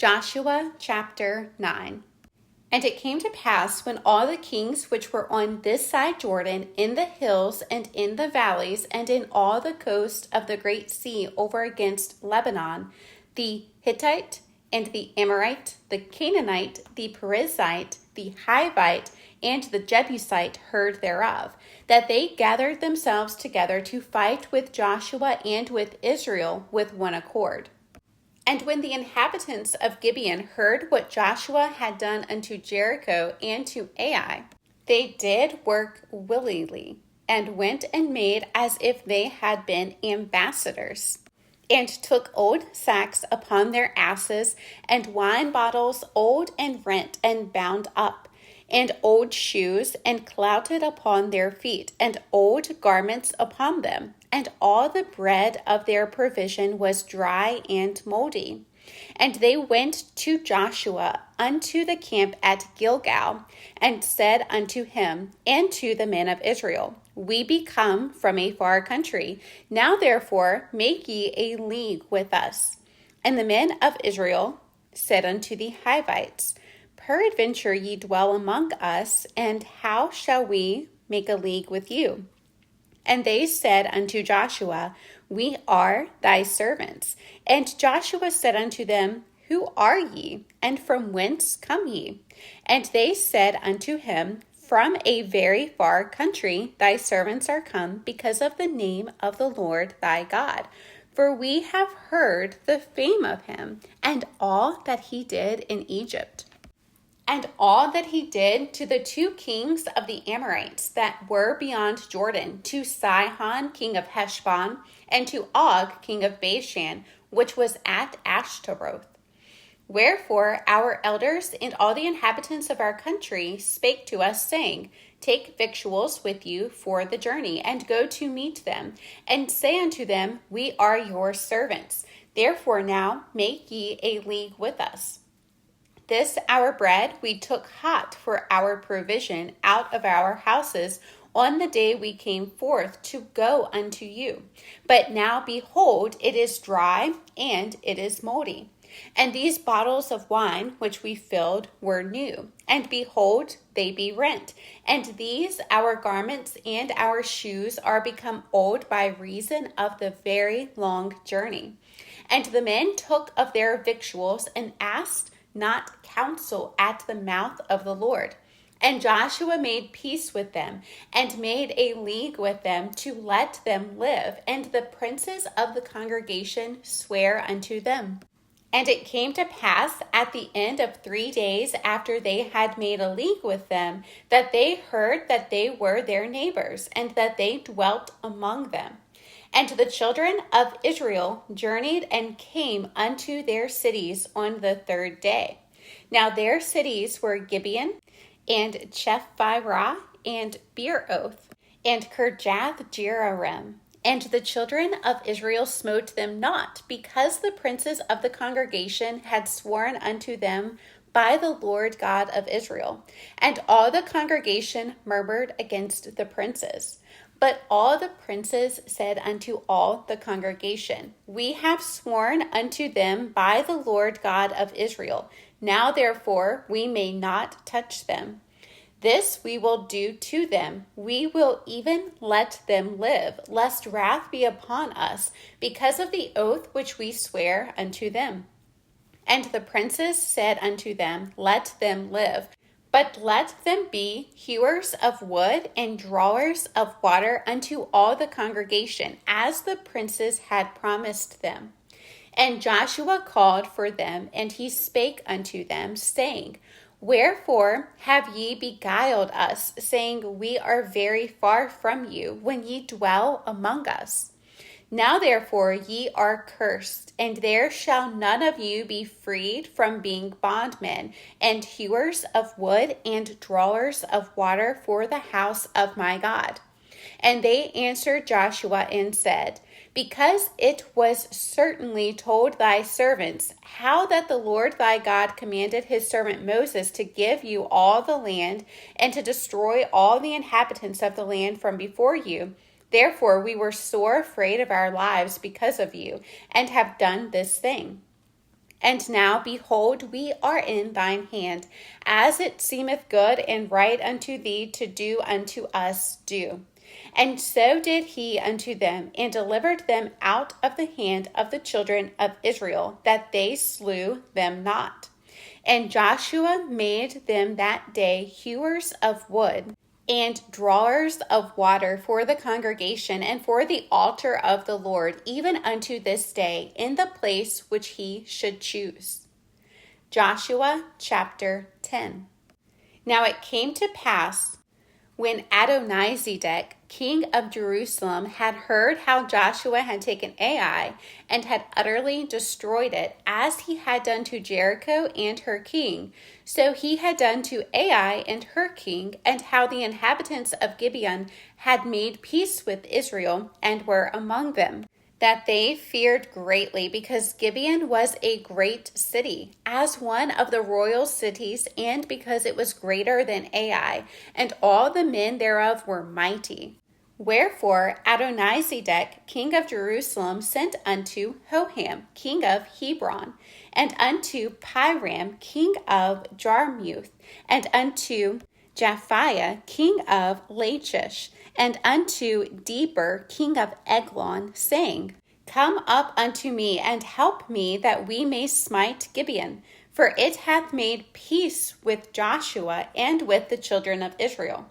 Joshua chapter 9. And it came to pass, when all the kings which were on this side Jordan, in the hills and in the valleys, and in all the coast of the great sea over against Lebanon, the Hittite and the Amorite, the Canaanite, the Perizzite, the Hivite, and the Jebusite heard thereof, that they gathered themselves together to fight with Joshua and with Israel with one accord. And when the inhabitants of Gibeon heard what Joshua had done unto Jericho and to Ai, they did work willingly, and went and made as if they had been ambassadors, and took old sacks upon their asses, and wine bottles old and rent and bound up, and old shoes, and clouted upon their feet, and old garments upon them. And all the bread of their provision was dry and moldy. And they went to Joshua unto the camp at Gilgal, and said unto him and to the men of Israel, We be come from a far country. Now therefore make ye a league with us. And the men of Israel said unto the Hivites, Peradventure ye dwell among us, and how shall we make a league with you? And they said unto Joshua, We are thy servants. And Joshua said unto them, Who are ye, and from whence come ye? And they said unto him, From a very far country thy servants are come, because of the name of the Lord thy God. For we have heard the fame of him, and all that he did in Egypt, and all that he did to the two kings of the Amorites that were beyond Jordan, to Sihon king of Heshbon, and to Og king of Bashan, which was at Ashtaroth. Wherefore our elders and all the inhabitants of our country spake to us, saying, Take victuals with you for the journey, and go to meet them, and say unto them, We are your servants. Therefore now make ye a league with us. This our bread we took hot for our provision out of our houses on the day we came forth to go unto you. But now behold, it is dry and it is moldy. And these bottles of wine which we filled were new, and behold, they be rent. And these our garments and our shoes are become old by reason of the very long journey. And the men took of their victuals, and asked not counsel at the mouth of the Lord. And Joshua made peace with them, and made a league with them to let them live. And the princes of the congregation sware unto them. And it came to pass at the end of 3 days after they had made a league with them, that they heard that they were their neighbors, and that they dwelt among them. And the children of Israel journeyed and came unto their cities on the 3rd day. Now their cities were Gibeon, and Chephirah, and Beeroth, and Kirjath-jearim. And the children of Israel smote them not, because the princes of the congregation had sworn unto them by the Lord God of Israel. And all the congregation murmured against the princes. But all the princes said unto all the congregation, We have sworn unto them by the Lord God of Israel. Now therefore we may not touch them. This we will do to them. We will even let them live, lest wrath be upon us, because of the oath which we swear unto them. And the princes said unto them, Let them live. But let them be hewers of wood and drawers of water unto all the congregation, as the princes had promised them. And Joshua called for them, and he spake unto them, saying, Wherefore have ye beguiled us, saying, We are very far from you, when ye dwell among us? Now therefore ye are cursed, and there shall none of you be freed from being bondmen, and hewers of wood, and drawers of water for the house of my God. And they answered Joshua and said, Because it was certainly told thy servants, how that the Lord thy God commanded his servant Moses to give you all the land, and to destroy all the inhabitants of the land from before you. Therefore we were sore afraid of our lives because of you, and have done this thing. And now, behold, we are in thine hand, as it seemeth good and right unto thee to do unto us, do. And so did he unto them, and delivered them out of the hand of the children of Israel, that they slew them not. And Joshua made them that day hewers of wood, and drawers of water for the congregation and for the altar of the Lord, even unto this day, in the place which he should choose. Joshua chapter 10. Now it came to pass, when Adonizedek, king of Jerusalem, had heard how Joshua had taken Ai and had utterly destroyed it, as he had done to Jericho and her king, so he had done to Ai and her king, and how the inhabitants of Gibeon had made peace with Israel and were among them, that they feared greatly, because Gibeon was a great city, as one of the royal cities, and because it was greater than Ai, and all the men thereof were mighty. Wherefore Adonizedek, king of Jerusalem, sent unto Hoham, king of Hebron, and unto Piram, king of Jarmuth, and unto Japhiah, king of Lachish, and unto Deber, king of Eglon, saying, Come up unto me, and help me, that we may smite Gibeon, for it hath made peace with Joshua and with the children of Israel.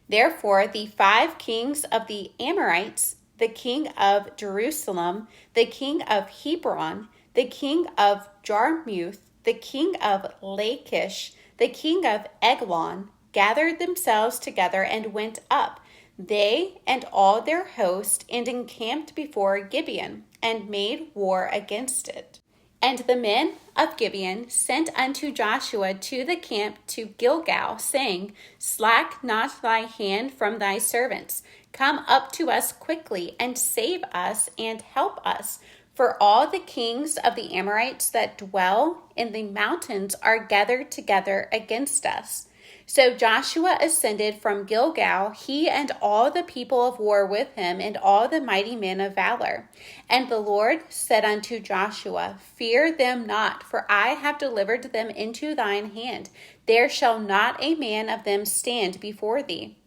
Therefore the 5 kings of the Amorites, the king of Jerusalem, the king of Hebron, the king of Jarmuth, the king of Lachish, the king of Eglon, gathered themselves together and went up, they and all their host, and encamped before Gibeon, and made war against it. And the men of Gibeon sent unto Joshua to the camp to Gilgal, saying, Slack not thy hand from thy servants. Come up to us quickly, and save us, and help us. For all the kings of the Amorites that dwell in the mountains are gathered together against us. So Joshua ascended from Gilgal, he and all the people of war with him, and all the mighty men of valor. And the Lord said unto Joshua, Fear them not, for I have delivered them into thine hand. There shall not a man of them stand before thee.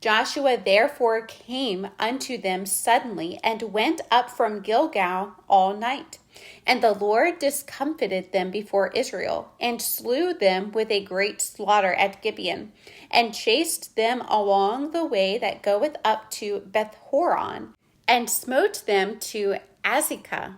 Joshua therefore came unto them suddenly, and went up from Gilgal all night. And the Lord discomfited them before Israel, and slew them with a great slaughter at Gibeon, and chased them along the way that goeth up to Bethhoron, and smote them to Azekah,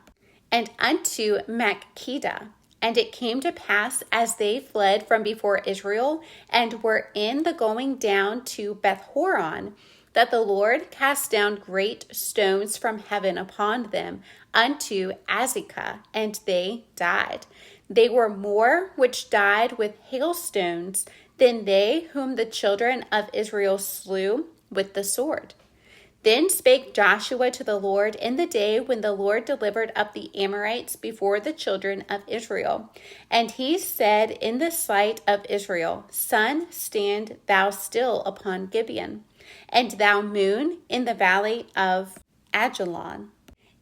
and unto Makkedah. And it came to pass, as they fled from before Israel, and were in the going down to Bethhoron, that the Lord cast down great stones from heaven upon them unto Azekah, and they died. They were more which died with hailstones than they whom the children of Israel slew with the sword. Then spake Joshua to the Lord in the day when the Lord delivered up the Amorites before the children of Israel. And he said in the sight of Israel, Sun, stand thou still upon Gibeon, and thou moon in the valley of Ajalon.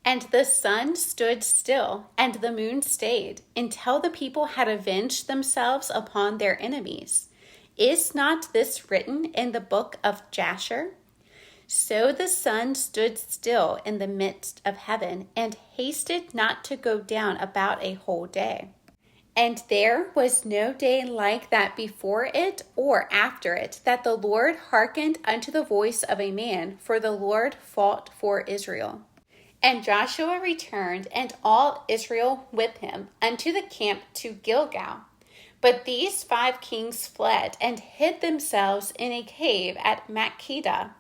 And the sun stood still, and the moon stayed, until the people had avenged themselves upon their enemies. Is not this written in the book of Jasher? So the sun stood still in the midst of heaven, and hasted not to go down about a whole day. And there was no day like that before it or after it, that the Lord hearkened unto the voice of a man, for the Lord fought for Israel. And Joshua returned, and all Israel with him, unto the camp to Gilgal. But these 5 kings fled, and hid themselves in a cave at Makkedah.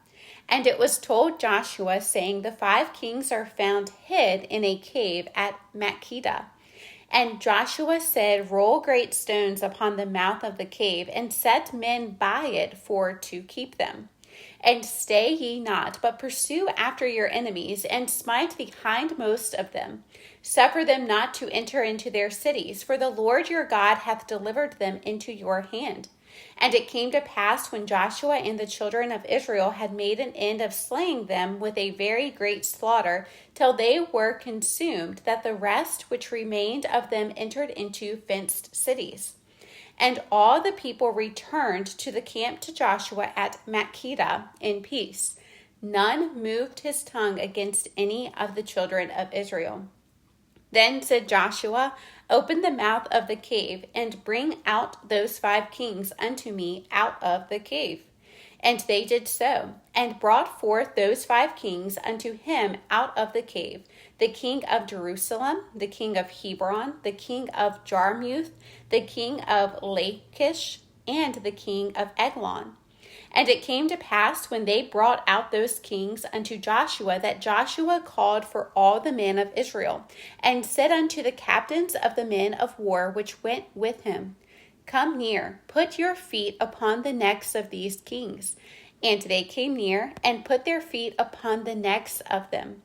And it was told Joshua, saying, The 5 kings are found hid in a cave at Makkedah. And Joshua said, Roll great stones upon the mouth of the cave, and set men by it for to keep them. And stay ye not, but pursue after your enemies, and smite the hindmost of them. Suffer them not to enter into their cities, for the Lord your God hath delivered them into your hand. And it came to pass when Joshua and the children of Israel had made an end of slaying them with a very great slaughter, till they were consumed, that the rest which remained of them entered into fenced cities. And all the people returned to the camp to Joshua at Makkedah in peace. None moved his tongue against any of the children of Israel. Then said Joshua, Open the mouth of the cave, and bring out those 5 kings unto me out of the cave. And they did so, and brought forth those 5 kings unto him out of the cave, the king of Jerusalem, the king of Hebron, the king of Jarmuth, the king of Lachish, and the king of Eglon. And it came to pass, when they brought out those kings unto Joshua, that Joshua called for all the men of Israel, and said unto the captains of the men of war which went with him, Come near, put your feet upon the necks of these kings. And they came near, and put their feet upon the necks of them.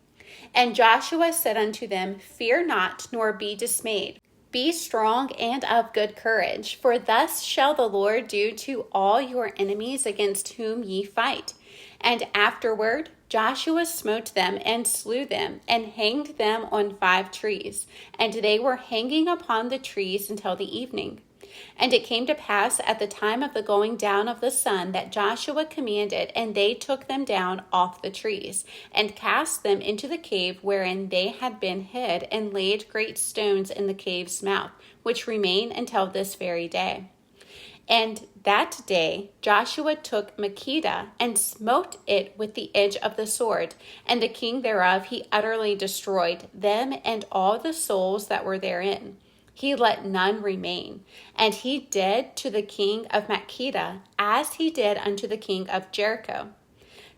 And Joshua said unto them, Fear not, nor be dismayed. Be strong and of good courage, for thus shall the Lord do to all your enemies against whom ye fight. And afterward Joshua smote them and slew them, and hanged them on 5 trees. And they were hanging upon the trees until the evening. And it came to pass at the time of the going down of the sun that Joshua commanded, and they took them down off the trees, and cast them into the cave wherein they had been hid, and laid great stones in the cave's mouth, which remain until this very day. And that day Joshua took Makkedah, and smote it with the edge of the sword, and the king thereof he utterly destroyed, them and all the souls that were therein. He let none remain. And he did to the king of Makkedah as he did unto the king of Jericho.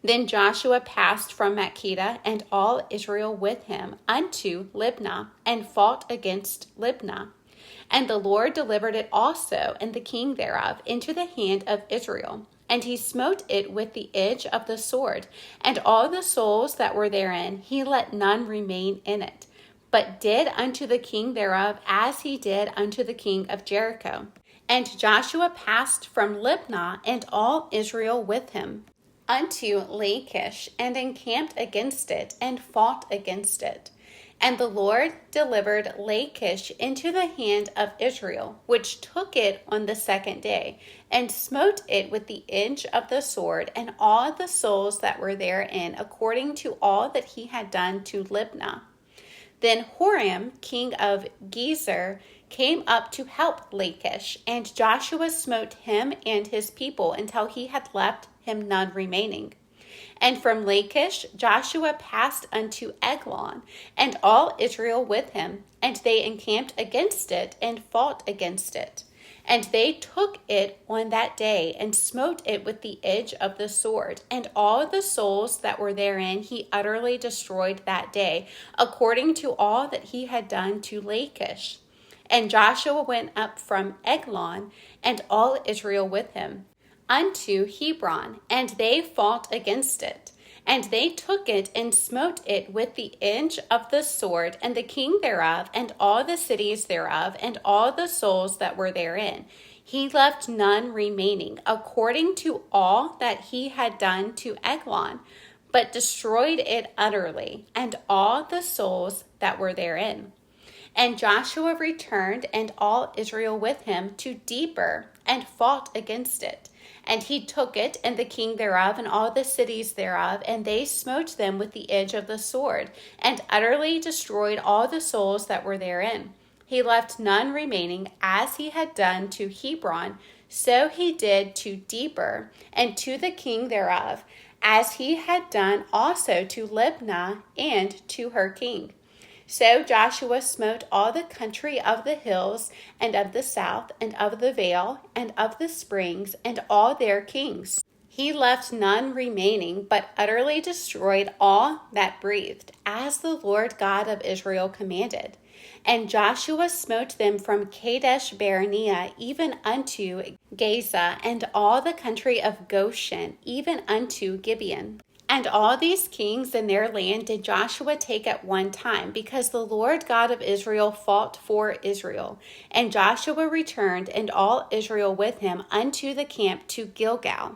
Then Joshua passed from Makkedah, and all Israel with him, unto Libnah, and fought against Libnah. And the Lord delivered it also, and the king thereof, into the hand of Israel. And he smote it with the edge of the sword, and all the souls that were therein, he let none remain in it, but did unto the king thereof as he did unto the king of Jericho. And Joshua passed from Libnah, and all Israel with him, unto Lachish, and encamped against it, and fought against it. And the Lord delivered Lachish into the hand of Israel, which took it on the 2nd day, and smote it with the edge of the sword, and all the souls that were therein, according to all that he had done to Libnah. Then Horam, king of Gezer, came up to help Lachish, and Joshua smote him and his people until he had left him none remaining. And from Lachish Joshua passed unto Eglon, and all Israel with him, and they encamped against it, and fought against it. And they took it on that day, and smote it with the edge of the sword, and all the souls that were therein he utterly destroyed that day, according to all that he had done to Lachish. And Joshua went up from Eglon, and all Israel with him, unto Hebron, and they fought against it. And they took it and smote it with the edge of the sword, and the king thereof, and all the cities thereof, and all the souls that were therein. He left none remaining, according to all that he had done to Eglon, but destroyed it utterly, and all the souls that were therein. And Joshua returned, and all Israel with him, to Deber, and fought against it. And he took it, and the king thereof, and all the cities thereof, and they smote them with the edge of the sword, and utterly destroyed all the souls that were therein. He left none remaining, as he had done to Hebron, so he did to Deber, and to the king thereof, as he had done also to Libnah, and to her king. So Joshua smote all the country of the hills, and of the south, and of the vale, and of the springs, and all their kings. He left none remaining, but utterly destroyed all that breathed, as the Lord God of Israel commanded. And Joshua smote them from Kadesh Barnea even unto Gaza, and all the country of Goshen, even unto Gibeon. And all these kings and their land did Joshua take at one time, because the Lord God of Israel fought for Israel. And Joshua returned, and all Israel with him, unto the camp to Gilgal.